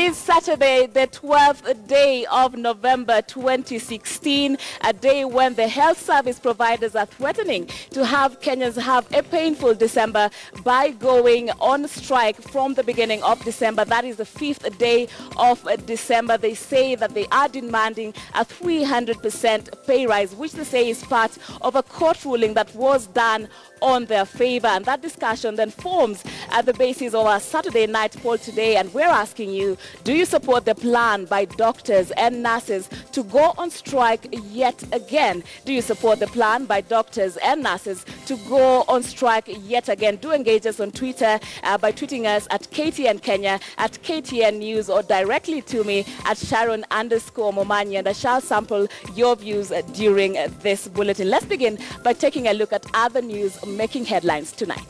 is Saturday, the 12th day of November 2016, a day when the health service providers are threatening to have Kenyans have a painful December by going on strike from the beginning of December. That is the 5th day of December. They say that they are demanding a 300% pay rise, which they say is part of a court ruling that was done on their favor. And that discussion then forms at the basis of our Saturday night poll today. And we're asking you, do you support the plan by doctors and nurses to go on strike yet again? Do you support the plan by doctors and nurses to go on strike yet again? Do engage us on Twitter by tweeting us at KTN Kenya, at KTN News, or directly to me at Sharon _Mommanyi, and I shall sample your views during this bulletin. Let's begin by taking a look at other news making headlines tonight.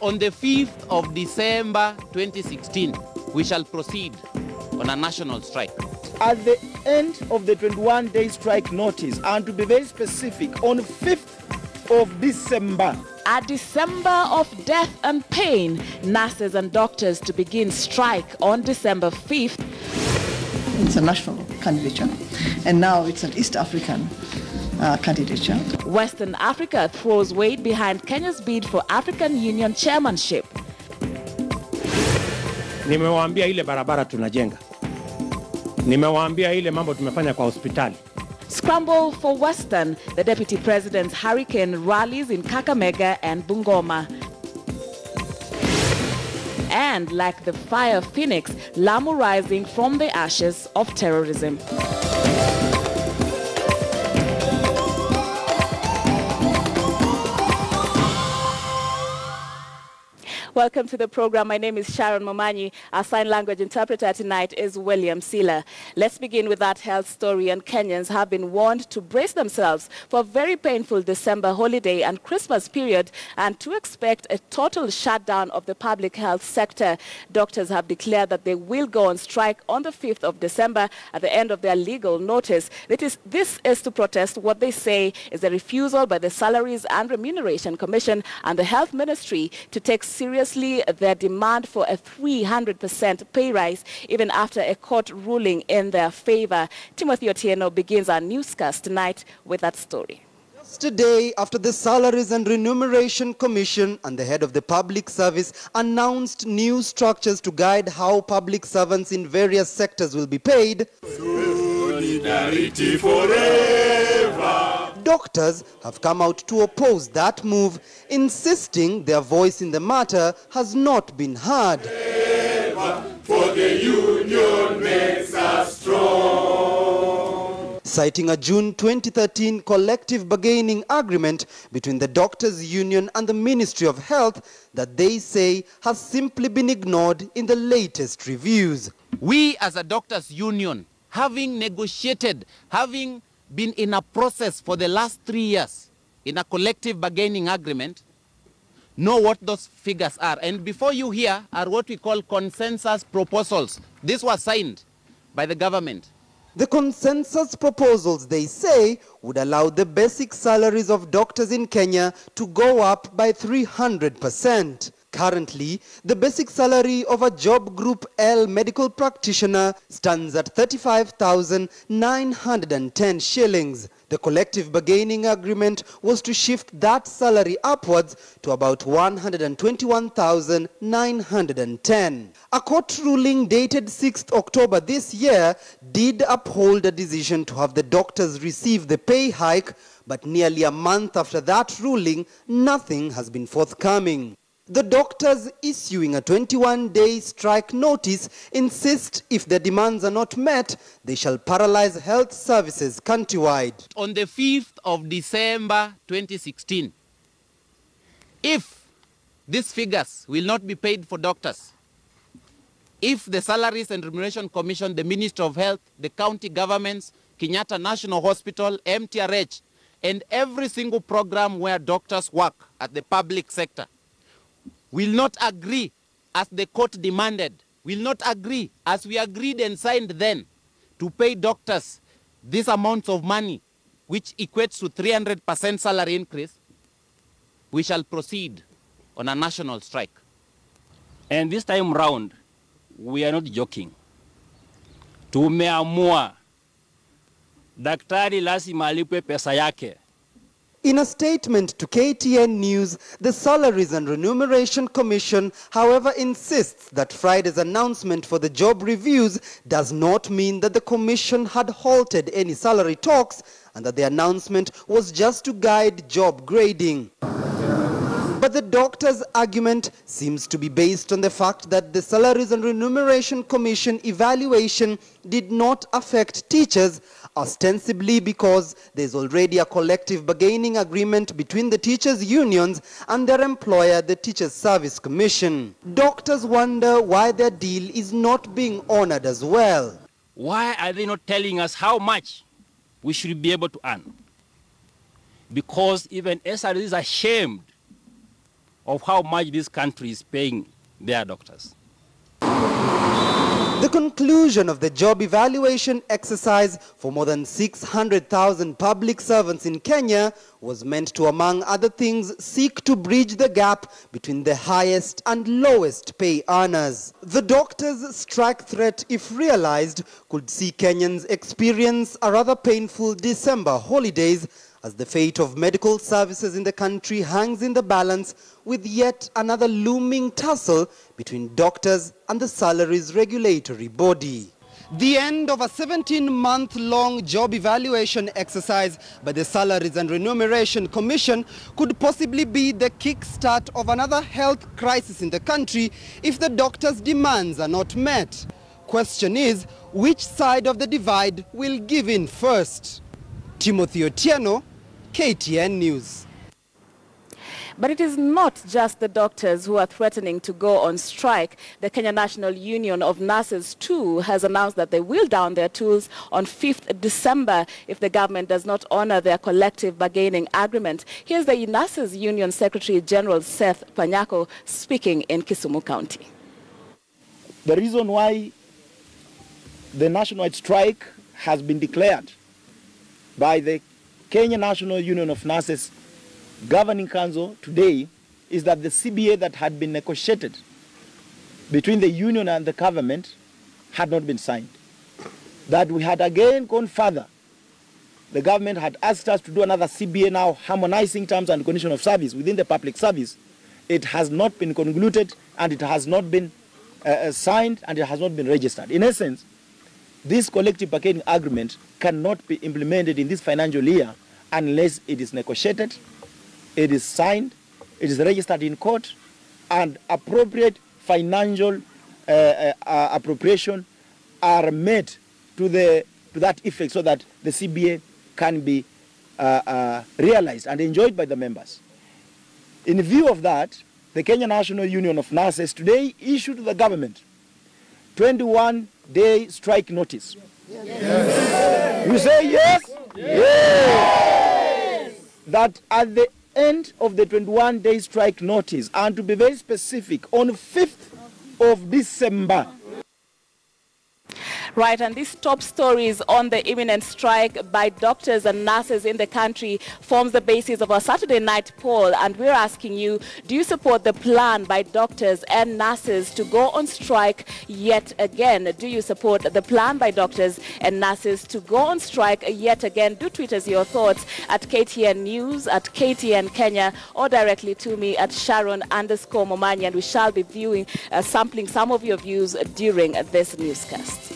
On the 5th of December 2016, we shall proceed on a national strike. At the end of the 21-day strike notice, and to be very specific, on 5th of December. A December of death and pain, nurses and doctors to begin strike on December 5th. It's a national candidature, and now it's an East African candidature. Western Africa throws weight behind Kenya's bid for African Union chairmanship. Nimewaambia ile barabara tunajenga. Nimewaambia ile mambo tumefanya kwa hospitali. Scramble for Western, the Deputy President's hurricane rallies in Kakamega and Bungoma. And like the fire phoenix, Lamu rising from the ashes of terrorism. Welcome to the program. My name is Sharon Mommanyi. Our sign language interpreter tonight is William Sila. Let's begin with that health story. And Kenyans have been warned to brace themselves for a very painful December holiday and Christmas period, and to expect a total shutdown of the public health sector. Doctors have declared that they will go on strike on the 5th of December at the end of their legal notice. This is to protest what they say is a refusal by the Salaries and Remuneration Commission and the Health Ministry to take seriously their demand for a 300% pay rise, even after a court ruling in their favor. Timothy Otieno begins our newscast tonight with that story. Just a day after the Salaries and Remuneration Commission and the head of the public service announced new structures to guide how public servants in various sectors will be paid, solidarity forever, doctors have come out to oppose that move, insisting their voice in the matter has not been heard. For the union makes us strong. Citing a June 2013 collective bargaining agreement between the Doctors' Union and the Ministry of Health that they say has simply been ignored in the latest reviews. We as a doctors' union, having negotiated, having been in a process for the last 3 years in a collective bargaining agreement, know what those figures are. And before you hear are what we call consensus proposals. This was signed by the government. The consensus proposals, they say, would allow the basic salaries of doctors in Kenya to go up by 300%. Currently, the basic salary of a job group L medical practitioner stands at 35,910 shillings. The collective bargaining agreement was to shift that salary upwards to about 121,910. A court ruling dated 6th October this year did uphold a decision to have the doctors receive the pay hike, but nearly a month after that ruling, nothing has been forthcoming. The doctors issuing a 21-day strike notice insist if their demands are not met, they shall paralyze health services countrywide. On the 5th of December 2016, if these figures will not be paid for doctors, if the Salaries and Remuneration Commission, the Ministry of Health, the county governments, Kenyatta National Hospital, MTRH, and every single program where doctors work at the public sector will not agree as the court demanded, will not agree as we agreed and signed then to pay doctors these amounts of money, which equates to 300% salary increase, we shall proceed on a national strike. And this time round, we are not joking. Tumeamua daktari lazima alipwe pesa yake. In a statement to KTN News, the Salaries and Remuneration Commission, however, insists that Friday's announcement for the job reviews does not mean that the commission had halted any salary talks and that the announcement was just to guide job grading. But the doctor's argument seems to be based on the fact that the Salaries and Remuneration Commission evaluation did not affect teachers, ostensibly because there's already a collective bargaining agreement between the teachers' unions and their employer, the Teachers Service Commission. Doctors wonder why their deal is not being honored as well. Why are they not telling us how much we should be able to earn? Because even SRC is ashamed of how much this country is paying their doctors. The conclusion of the job evaluation exercise for more than 600,000 public servants in Kenya was meant to, among other things, seek to bridge the gap between the highest and lowest pay earners. The doctors' strike threat, if realized, could see Kenyans experience a rather painful December holidays as the fate of medical services in the country hangs in the balance with yet another looming tussle between doctors and the salaries regulatory body. The end of a 17-month-long job evaluation exercise by the Salaries and Remuneration Commission could possibly be the kickstart of another health crisis in the country if the doctors' demands are not met. Question is, which side of the divide will give in first? Timothy Otieno, KTN News. But it is not just the doctors who are threatening to go on strike. The Kenya National Union of Nurses too has announced that they will down their tools on 5th December if the government does not honor their collective bargaining agreement. Here's the Nurses Union Secretary General Seth Panyako speaking in Kisumu County. The reason why the nationwide strike has been declared by the Kenya National Union of Nurses Governing Council today is that the CBA that had been negotiated between the union and the government had not been signed. That we had again gone further. The government had asked us to do another CBA now, harmonizing terms and conditions of service within the public service. It has not been concluded and it has not been signed and it has not been registered. In essence, this collective bargaining agreement cannot be implemented in this financial year unless it is negotiated, it is signed, it is registered in court, and appropriate financial appropriation are made to that effect so that the CBA can be realized and enjoyed by the members. In view of that, the Kenya National Union of Nurses today issued to the government 21-day strike notice. Yes. You say yes? Yes. That at the end of the 21-day strike notice, and to be very specific, on 5th of December. Right, and these top stories on the imminent strike by doctors and nurses in the country forms the basis of our Saturday night poll. And we're asking you, do you support the plan by doctors and nurses to go on strike yet again? Do you support the plan by doctors and nurses to go on strike yet again? Do tweet us your thoughts at KTN News, at KTN Kenya, or directly to me at Sharon _Mommanyi, and we shall be viewing, sampling some of your views during this newscast.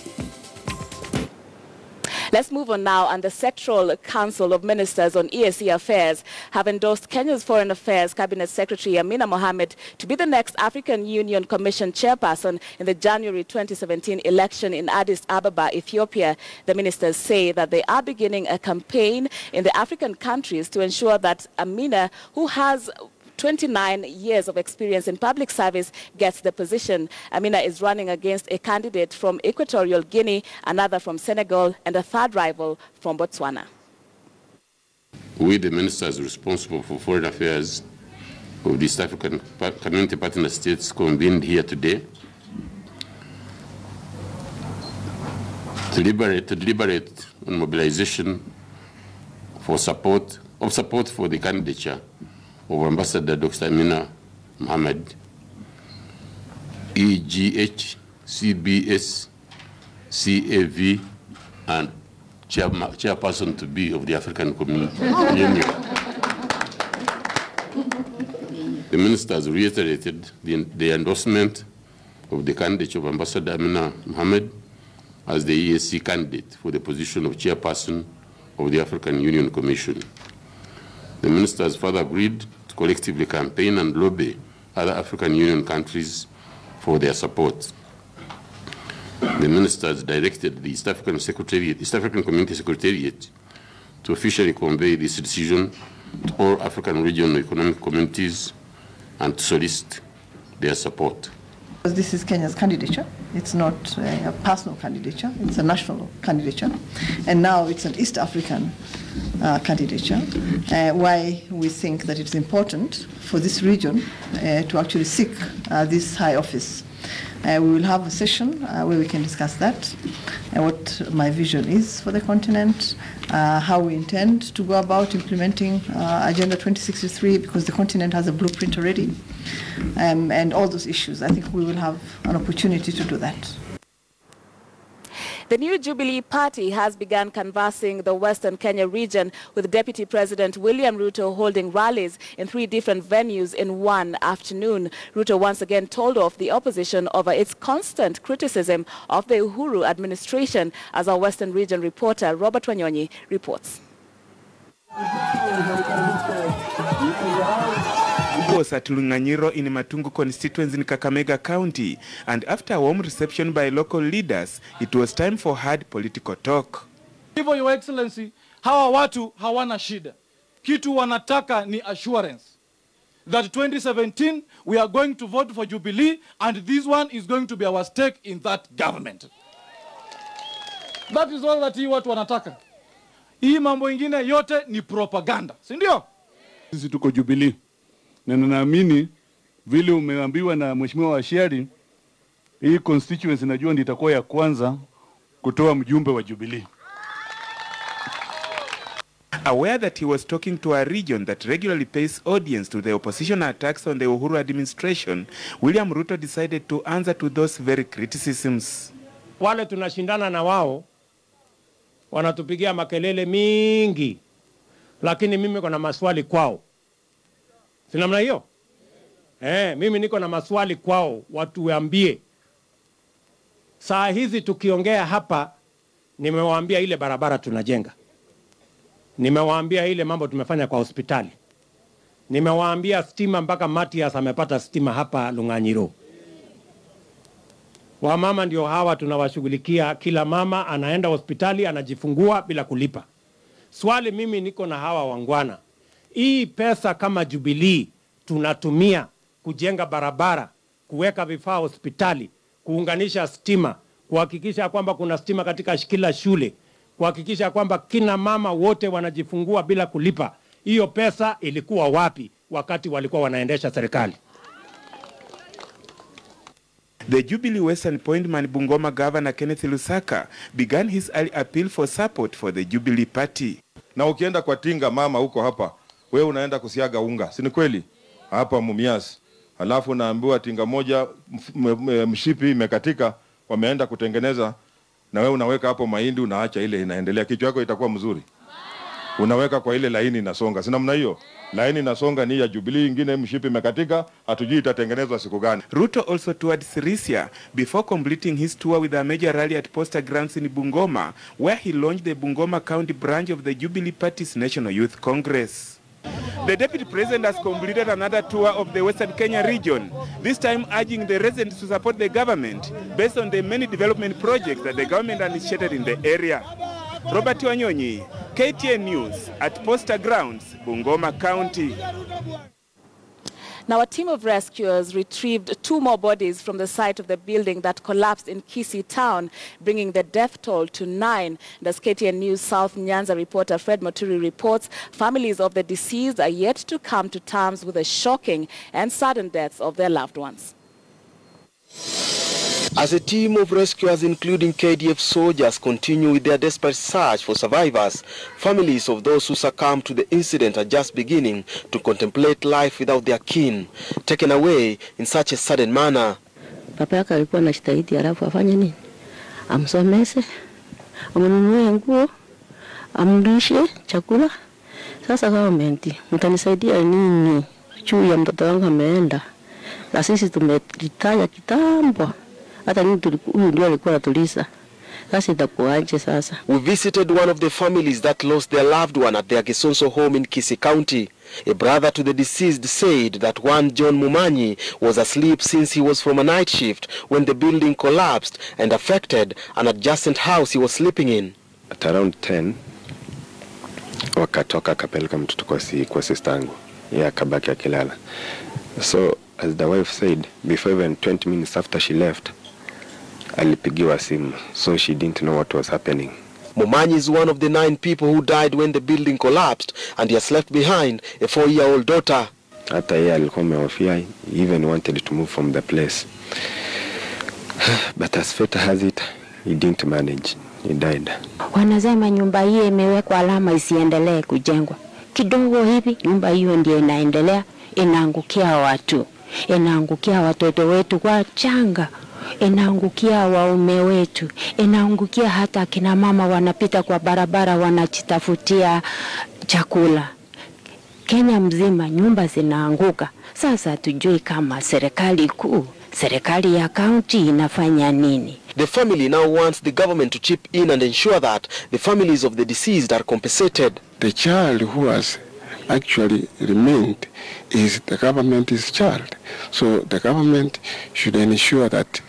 Let's move on now, and the Sectoral Council of Ministers on EAC Affairs have endorsed Kenya's Foreign Affairs Cabinet Secretary Amina Mohamed to be the next African Union Commission chairperson in the January 2017 election in Addis Ababa, Ethiopia. The ministers say that they are beginning a campaign in the African countries to ensure that Amina, who has 29 years of experience in public service, gets the position. Amina is running against a candidate from Equatorial Guinea, another from Senegal, and a third rival from Botswana. We, the ministers responsible for foreign affairs of the East African Community Partner States, convened here today to deliberate on mobilization for support for the candidature of Ambassador Dr. Amina Mohammed, EGH, CBS, CAV, and chairperson to be of the African Union. The ministers reiterated the endorsement of the candidate of Ambassador Amina Mohammed as the EAC candidate for the position of chairperson of the African Union Commission. The ministers further agreed to collectively campaign and lobby other African Union countries for their support. The ministers directed the East African Community Secretariat to officially convey this decision to all African regional economic communities and to solicit their support. This is Kenya's candidature. It's not a personal candidature. It's a national candidature. And now it's an East African candidature. Why we think that it's important for this region to actually seek this high office. We will have a session where we can discuss that, what my vision is for the continent, how we intend to go about implementing Agenda 2063, because the continent has a blueprint already, and all those issues. I think we will have an opportunity to do that. The new Jubilee Party has begun canvassing the Western Kenya region, with Deputy President William Ruto holding rallies in 3 different venues in one afternoon. Ruto once again told off the opposition over its constant criticism of the Uhuru administration, as our Western region reporter Robert Wanyonyi reports. Was at Lunganyiro in Matungu constituency in Kakamega County, and after a warm reception by local leaders, it was time for hard political talk. Hivyo, Your Excellency, hawa watu hawana shida. Kitu wanataka ni assurance that 2017 we are going to vote for Jubilee, and this one is going to be our stake in that government. That is all that hii watu wanataka. Hii mambo ingine yote ni propaganda, si ndio? Sisi tuko Jubilee. Na naamini vile umeambiwa na Mheshimiwa Washari, hii constituency najua ndio itakuwa ya kwanza kutoa mjumbe wa Jubilee. Aware that he was talking to a region that regularly pays audience to the opposition attacks on the Uhuru administration, William Ruto decided to answer to those very criticisms. Wale tunashindana na wao wanatupigia makelele mingi, lakini mimi kuna maswali kwao. Si namna hiyo? Mimi niko na maswali kwao, watu waambie. Saa hizi tukiongea hapa, nimewaambia ile barabara tunajenga. Nimewaambia ile mambo tumefanya kwa hospitali. Nimewaambia stima mpaka Matias amepata stima hapa Lunganyiro. Wamama ndio hawa tunawashughulikia, kila mama anaenda hospitali anajifungua bila kulipa. Swali mimi niko na hawa wangwana. Hii pesa kama Jubilee tunatumia kujenga barabara, kuweka vifaa hospitali, kuunganisha stima, kuhakikisha kwamba kuna stima katika kila shule, kuhakikisha kwamba kina mama wote wanajifungua bila kulipa. Hiyo pesa ilikuwa wapi wakati walikuwa wanaendesha serikali? The Jubilee Western Point Bungoma Governor Kenneth Lusaka began his early appeal for support for the Jubilee Party. Na ukienda kwa tinga mama huko hapa, wewe unaenda kusiaga unga, si ni kweli? Hapa Mumias. Alafu naambiwa tinga moja mshipi imekatika, wameenda kutengeneza, na wewe unaweka hapo mahindi, unaacha ile inaendelea. Kichwa yako itakuwa mzuri. Unaweka kwa ile laini inasonga. Si namna hiyo? Laini inasonga ni ya Jubilee, ingine mshipi imekatika, hatujui itatengenezwa siku gani. Ruto also toured Sirisia before completing his tour with a major rally at Posta Grounds in Bungoma, where he launched the Bungoma County branch of the Jubilee Party's National Youth Congress. The Deputy President has completed another tour of the Western Kenya region, this time urging the residents to support the government based on the many development projects that the government has initiated in the area. Robert Wanyonyi, KTN News at Posta Grounds, Bungoma County. Now, a team of rescuers retrieved 2 more bodies from the site of the building that collapsed in Kissi town, bringing the death toll to 9. As KTN News South Nyanza reporter Fred Moturi reports, families of the deceased are yet to come to terms with the shocking and sudden deaths of their loved ones. As a team of rescuers, including KDF soldiers, continue with their desperate search for survivors, families of those who succumbed to the incident are just beginning to contemplate life without their kin, taken away in such a sudden manner. Papa yake alikuwa anajitahidi alafu afanye nini? Amsomese, amnunue nguo, amlishe chakula. Sasa government, mtanisaidia nini? Juu ya mtoto wangu ameenda. Na sisi tumeritaya kitambo. Hata huyu ndio alikuwa anatuliza. Sasa itakuaje sasa? We visited one of the families that lost their loved one at their Kisonso home in Kissi County. A brother to the deceased said that one Sharon Mommanyi was asleep since he was from a night shift when the building collapsed and affected an adjacent house he was sleeping in. At around 10, wakatoka kapeleka mtoto kwa sistangu. Ya kabaki akilala. So, as the wife said, before even 20 minutes after she left, alipigiwa simu, so she didn't know what was happening. Mommanyi is one of the 9 people who died when the building collapsed, and he has left behind a 4-year-old daughter. Hata yeye alikuwa amehofia, he even wanted to move from the place. But as fate has it, he didn't manage. He died. Wanasema nyumba hii imewekwa alama isiendelee kujengwa. Kidogo hivi nyumba hiyo ndio inaendelea, inaangukia watu. Inaangukia watoto wetu kwa changa. Inaangukia waume wetu. Inaangukia hata kina mama wanapita kwa barabara wanajitafutia chakula. Kenya mzima nyumba zinaanguka. Sasa tujui kama serikali kuu, serikali ya county inafanya nini. The family now wants the government to chip in and ensure that the families of the deceased are compensated. The child who has actually remained is the government's child. So the government should ensure that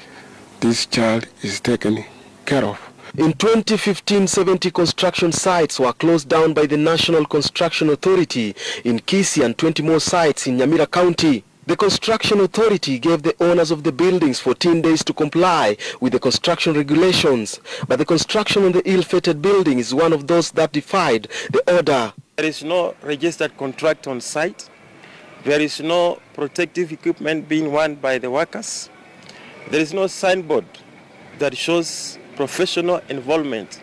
this child is taken care of. In 2015, 70 construction sites were closed down by the National Construction Authority in Kissi and 20 more sites in Nyamira County. The Construction Authority gave the owners of the buildings 14 days to comply with the construction regulations, but the construction on the ill-fated building is one of those that defied the order. There is no registered contract on site. There is no protective equipment being worn by the workers. There is no signboard that shows professional involvement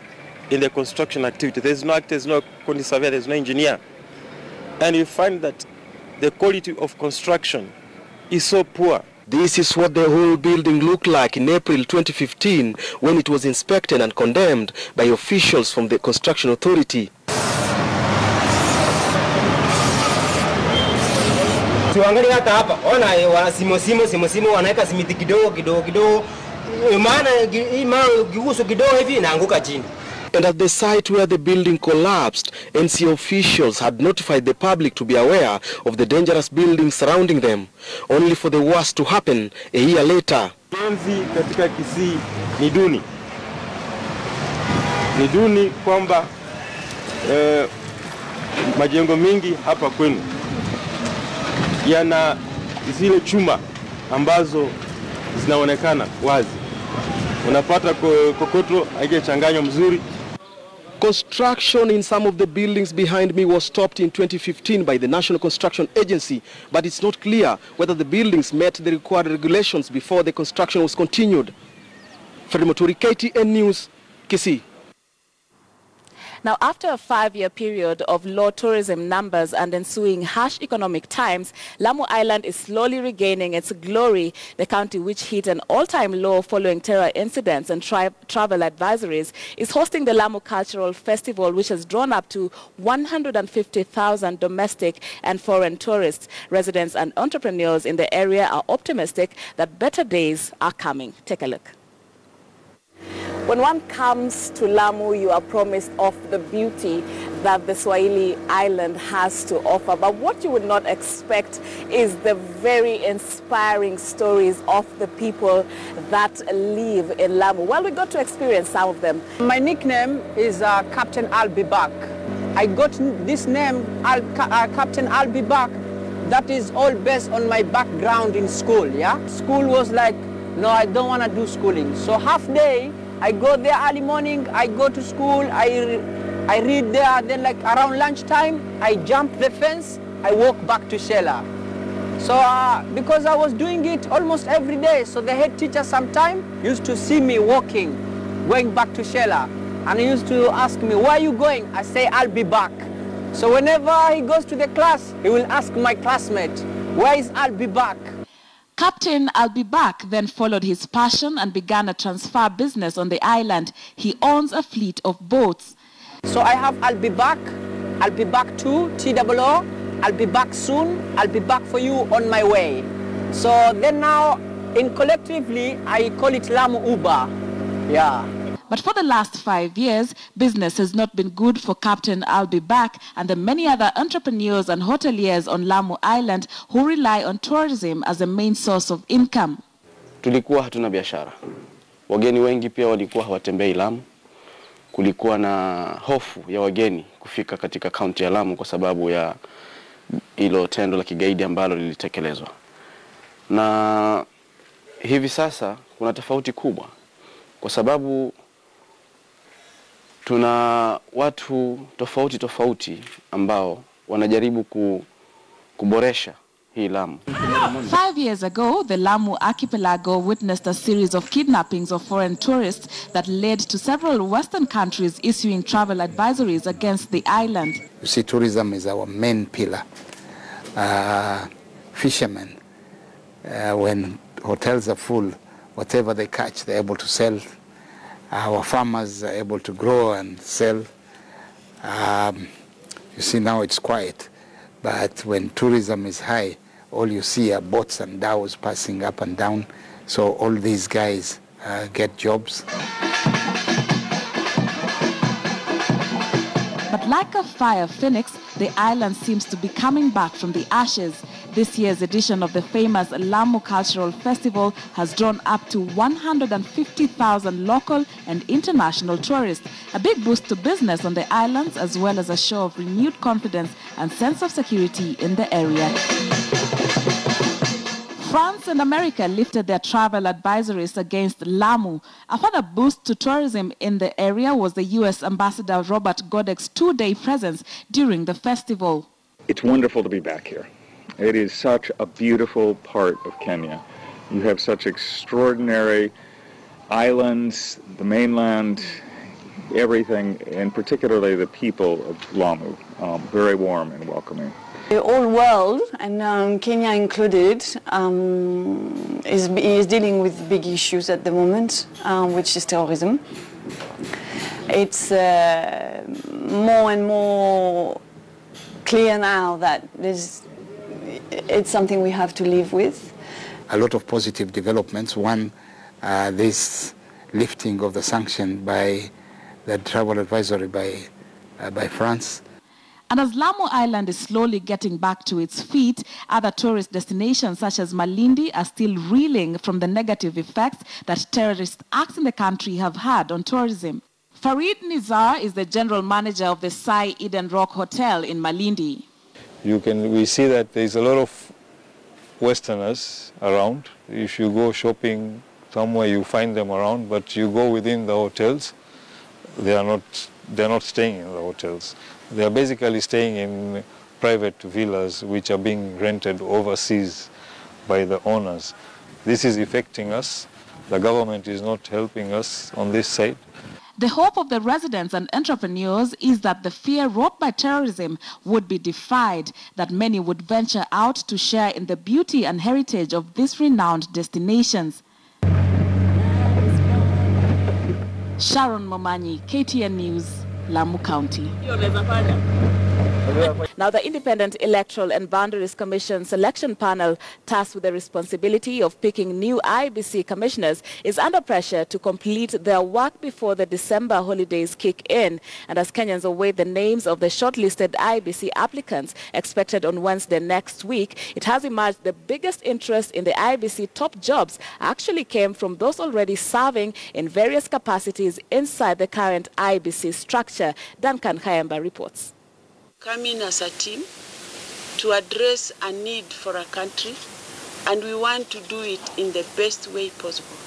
in the construction activity. There is no actor, there is no quantity surveyor, there is no engineer. And you find that the quality of construction is so poor. This is what the whole building looked like in April 2015 when it was inspected and condemned by officials from the Construction Authority. Tuangalie hata hapa, ona wanasimo wanaweka simiti kidogo. Maana hii mawe ukigusa kidogo hivi inaanguka chini. And at the site where the building collapsed, NC officials had notified the public to be aware of the dangerous buildings surrounding them, only for the worst to happen a year later. Ujenzi katika Kisii ni duni. Ni duni kwamba majengo mingi hapa kwenu yana zile chuma ambazo zinaonekana wazi. Unapata kokoto haijachanganywa mzuri. Construction in some of the buildings behind me was stopped in 2015 by the National Construction Agency, but it's not clear whether the buildings met the required regulations before the construction was continued. Ferimoturi, KTN News, Kissi. Now, after a 5-year period of low tourism numbers and ensuing harsh economic times, Lamu Island is slowly regaining its glory. The county, which hit an all-time low following terror incidents and travel advisories, is hosting the Lamu Cultural Festival, which has drawn up to 150,000 domestic and foreign tourists. Residents and entrepreneurs in the area are optimistic that better days are coming. Take a look. When one comes to Lamu, you are promised of the beauty that the Swahili island has to offer. But what you would not expect is the very inspiring stories of the people that live in Lamu. Well, we got to experience some of them. My nickname is Captain I'll Be Back. I got this name, Captain I'll Be Back. That is all based on my background in school, yeah? School was like, no, I don't want to do schooling. So half day, I go there early morning, I go to school, I read there, then like around lunchtime, I jump the fence, I walk back to Shela. So because I was doing it almost every day, so the head teacher sometimes used to see me walking, going back to Shela, and he used to ask me, where are you going? I say, I'll be back. So whenever he goes to the class, he will ask my classmate, where is I'll be back? Captain I'll be back then followed his passion and began a transfer business on the island. He owns a fleet of boats. So I have I'll be back 2, TOO, I'll be back soon, I'll be back for you on my way. So then now, collectively, I call it Lamu Uber. Yeah. But for the last 5 years, business has not been good for Captain I'll be back and the many other entrepreneurs and hoteliers on Lamu Island who rely on tourism as a main source of income. Tulikuwa hatuna biashara. Wageni wengi pia walikuwa hawatembei Lamu. Kulikuwa na hofu ya wageni kufika katika kaunti ya Lamu kwa sababu ya ilo tendo la kigaidi ambalo lilitekelezwa. Na hivi sasa kuna tofauti kubwa kwa sababu tuna watu tofauti ambao wanajaribu kuboresha hii Lamu. 5 years ago, the Lamu archipelago witnessed a series of kidnappings of foreign tourists that led to several Western countries issuing travel advisories against the island. You see, tourism is our main pillar. Fishermen, when hotels are full, whatever they catch, they're able to sell. Our farmers are able to grow and sell. You see, now it's quiet. But when tourism is high, all you see are boats and dhows passing up and down. So all these guys get jobs. But like a fire phoenix, the island seems to be coming back from the ashes. This year's edition of the famous Lamu Cultural Festival has drawn up to 150,000 local and international tourists, a big boost to business on the islands as well as a show of renewed confidence and sense of security in the area. France and America lifted their travel advisories against Lamu. A further boost to tourism in the area was the U.S. Ambassador Robert Godek's 2-day presence during the festival. It's wonderful to be back here. It is such a beautiful part of Kenya. You have such extraordinary islands, the mainland, everything, and particularly the people of Lamu, very warm and welcoming. The whole world, and Kenya included, is dealing with big issues at the moment, which is terrorism. It's more and more clear now that it's something we have to live with. A lot of positive developments. One, this lifting of the sanction by the travel advisory by France. And as Lamu Island is slowly getting back to its feet, other tourist destinations such as Malindi are still reeling from the negative effects that terrorist acts in the country have had on tourism. Farid Nizar is the general manager of the Sai Eden Rock Hotel in Malindi. We see that there's a lot of Westerners around. If you go shopping somewhere, you find them around, but you go within the hotels, they're not staying in the hotels. They are basically staying in private villas which are being rented overseas by the owners. This is affecting us. The government is not helping us on this side. The hope of the residents and entrepreneurs is that the fear wrought by terrorism would be defied, that many would venture out to share in the beauty and heritage of these renowned destinations. Sharon Mommanyi, KTN News, Lamu County. Now, the Independent Electoral and Boundaries Commission selection panel, tasked with the responsibility of picking new IEBC commissioners, is under pressure to complete their work before the December holidays kick in. And as Kenyans await the names of the shortlisted IEBC applicants expected on Wednesday next week, it has emerged the biggest interest in the IEBC top jobs actually came from those already serving in various capacities inside the current IEBC structure. Duncan Kayamba reports. Come in as a team to address a need for a country, and we want to do it in the best way possible.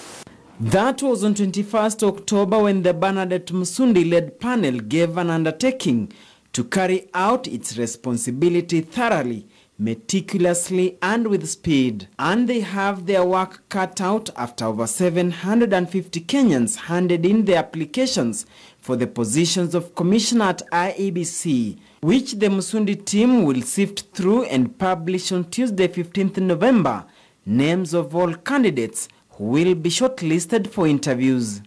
That was on 21st October when the Bernadette Musundi-led panel gave an undertaking to carry out its responsibility thoroughly, meticulously and with speed. And they have their work cut out after over 750 Kenyans handed in their applications for the positions of commissioner at IEBC, which the Musundi team will sift through and publish on Tuesday, 15th November, names of all candidates who will be shortlisted for interviews.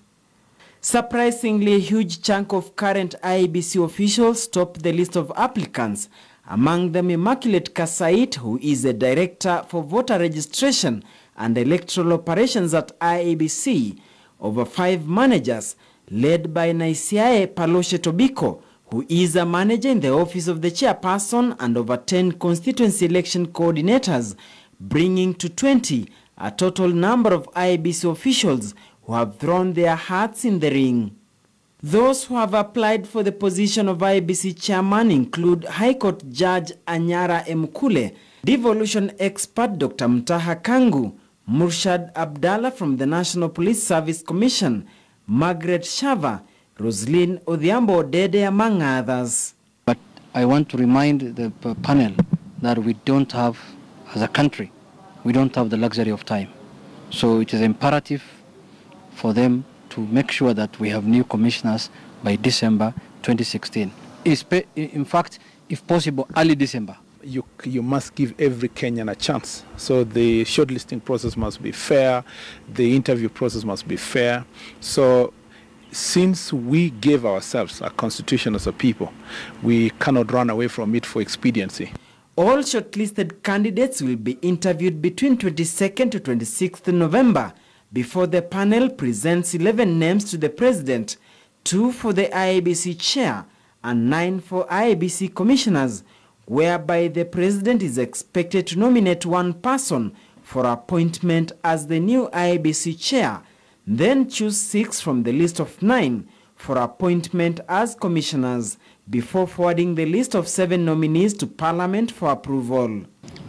Surprisingly, a huge chunk of current IEBC officials topped the list of applicants, among them Immaculate Kasait, who is a director for voter registration and electoral operations at IEBC, over 5 managers, led by Naisiae Paloshe Tobiko, who is a manager in the office of the chairperson, and over 10 constituency election coordinators, bringing to 20 a total number of IEBC officials who have thrown their hats in the ring. Those who have applied for the position of IEBC chairman include High Court Judge Anyara Emukule, devolution expert Dr. Mtaha Kangu, Murshad Abdallah from the National Police Service Commission, Margaret Shava, Roslyn Odhiambo Odede, among others. But I want to remind the panel that we don't have, as a country, we don't have the luxury of time. So it is imperative for them to make sure that we have new commissioners by December 2016. In fact, if possible, early December. You must give every Kenyan a chance. So the shortlisting process must be fair, the interview process must be fair. So since we gave ourselves a constitution as a people, we cannot run away from it for expediency. All shortlisted candidates will be interviewed between 22nd to 26th November before the panel presents 11 names to the president, 2 for the IEBC chair and 9 for IEBC commissioners, whereby the president is expected to nominate 1 person for appointment as the new IEBC chair, then choose 6 from the list of 9 for appointment as commissioners, before forwarding the list of 7 nominees to Parliament for approval.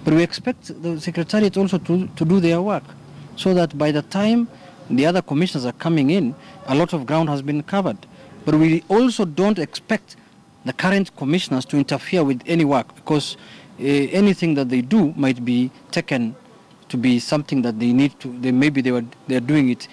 But we expect the Secretariat also to do their work, so that by the time the other commissioners are coming in, a lot of ground has been covered. But we also don't expect the current commissioners to interfere with any work, because anything that they do might be taken to be something that they need to, they're doing it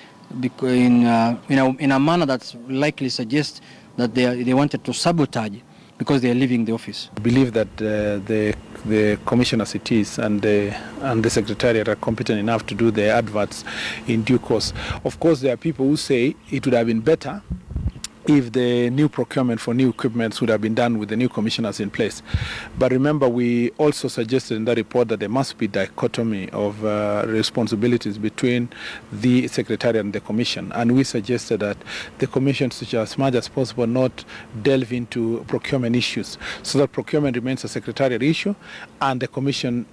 in a manner that's likely suggests that they wanted to sabotage because they are leaving the office. I believe that the commissioners it is and the secretariat are competent enough to do their adverts in due course. Of course, there are people who say it would have been better if the new procurement for new equipment would have been done with the new commissioners in place. But remember, we also suggested in the report that there must be dichotomy of responsibilities between the secretariat and the commission. And we suggested that the commission should, as much as possible, not delve into procurement issues, so that procurement remains a secretariat issue and the commission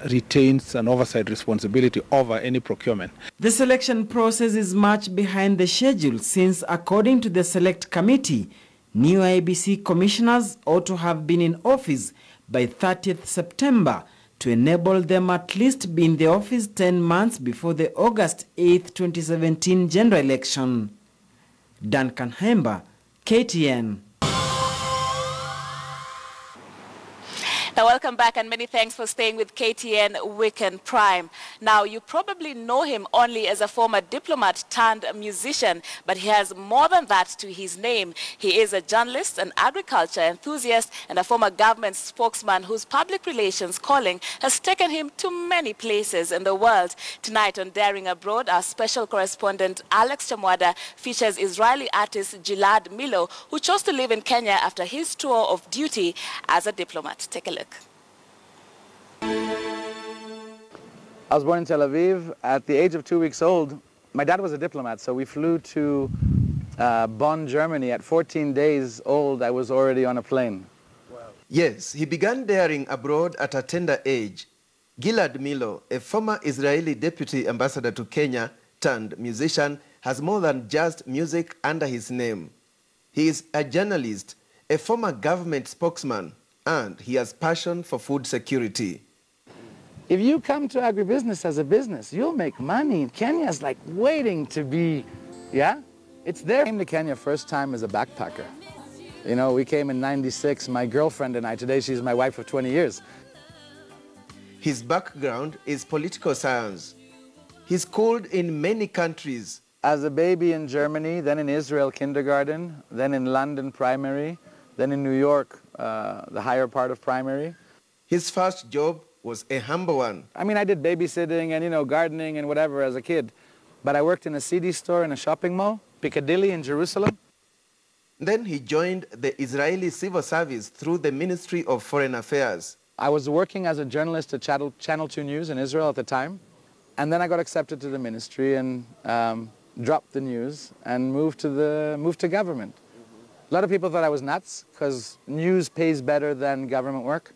retains an oversight responsibility over any procurement. The selection process is much behind the schedule, since according to the Select Committee, new IEBC commissioners ought to have been in office by 30th September to enable them at least be in the office 10 months before the August 8, 2017 general election. Duncan Hemba, KTN. Now, welcome back and many thanks for staying with KTN Weekend Prime. Now, you probably know him only as a former diplomat turned musician, but he has more than that to his name. He is a journalist, an agriculture enthusiast, and a former government spokesman whose public relations calling has taken him to many places in the world. Tonight on Daring Abroad, our special correspondent Alex Chamwada features Israeli artist Gilad Milo, who chose to live in Kenya after his tour of duty as a diplomat. Take a look. I was born in Tel Aviv. At the age of 2 weeks old, my dad was a diplomat, so we flew to Bonn, Germany. At 14 days old, I was already on a plane. Wow. Yes, he began daring abroad at a tender age. Gilad Milo, a former Israeli deputy ambassador to Kenya turned musician, has more than just music under his name. He is a journalist, a former government spokesman, and he has passion for food security. If you come to agribusiness as a business, you'll make money. Kenya's like waiting to be, yeah? It's there. I came to Kenya first time as a backpacker. You know, we came in '96, my girlfriend and I. Today she's my wife of 20 years. His background is political science. He schooled in many countries. As a baby in Germany, then in Israel kindergarten, then in London primary, then in New York, the higher part of primary. His first job was a humble one. I mean, I did babysitting and, you know, gardening and whatever as a kid. But I worked in a CD store in a shopping mall, Piccadilly in Jerusalem. Then he joined the Israeli civil service through the Ministry of Foreign Affairs. I was working as a journalist at Channel 2 News in Israel at the time. And then I got accepted to the ministry and dropped the news and moved to government. A lot of people thought I was nuts because news pays better than government work.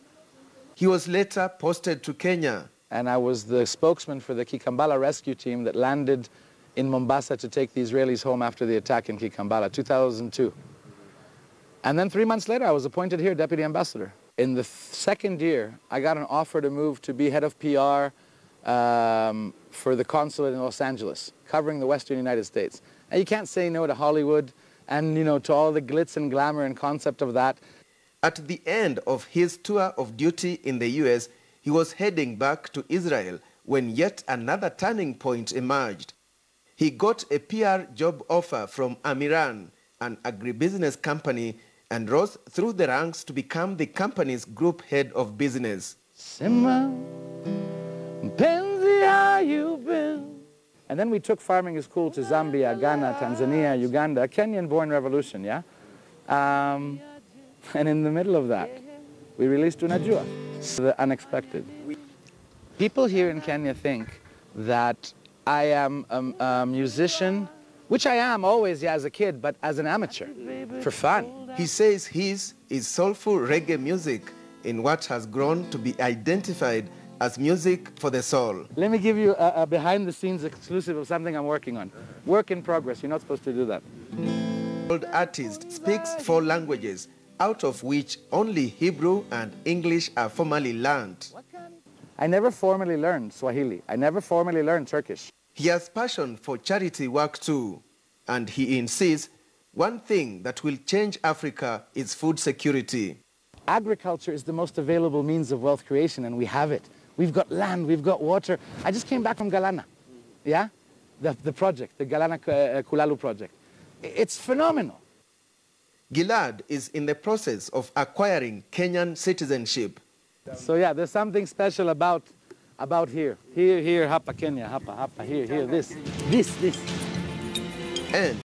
He was later posted to Kenya. And I was the spokesman for the Kikambala rescue team that landed in Mombasa to take the Israelis home after the attack in Kikambala, 2002. And then 3 months later, I was appointed here deputy ambassador. In the second year, I got an offer to move to be head of PR for the consulate in Los Angeles, covering the Western United States. And you can't say no to Hollywood and, you know, to all the glitz and glamour and concept of that. At the end of his tour of duty in the US, he was heading back to Israel when yet another turning point emerged. He got a PR job offer from Amiran, an agribusiness company, and rose through the ranks to become the company's group head of business. Sema, mpenzi, how you been? And then we took farming school to Zambia, Ghana, Tanzania, Uganda, a Kenyan-born revolution, yeah? And in the middle of that, we released Unajua, the unexpected. People here in Kenya think that I am a musician, which I am always, yeah, as a kid, but as an amateur, for fun. He says his is soulful reggae music in what has grown to be identified as music for the soul. Let me give you a behind-the-scenes exclusive of something I'm working on. Work in progress, you're not supposed to do that. The old artist speaks 4 languages, out of which only Hebrew and English are formally learned. I never formally learned Swahili. I never formally learned Turkish. He has passion for charity work too, and he insists one thing that will change Africa is food security. Agriculture is the most available means of wealth creation, and we have it. We've got land, we've got water. I just came back from Galana, yeah? The project, the Galana Kulalu project. It's phenomenal. Gilad is in the process of acquiring Kenyan citizenship. So yeah, there's something special about here. Here, hapa Kenya, hapa, here, this. And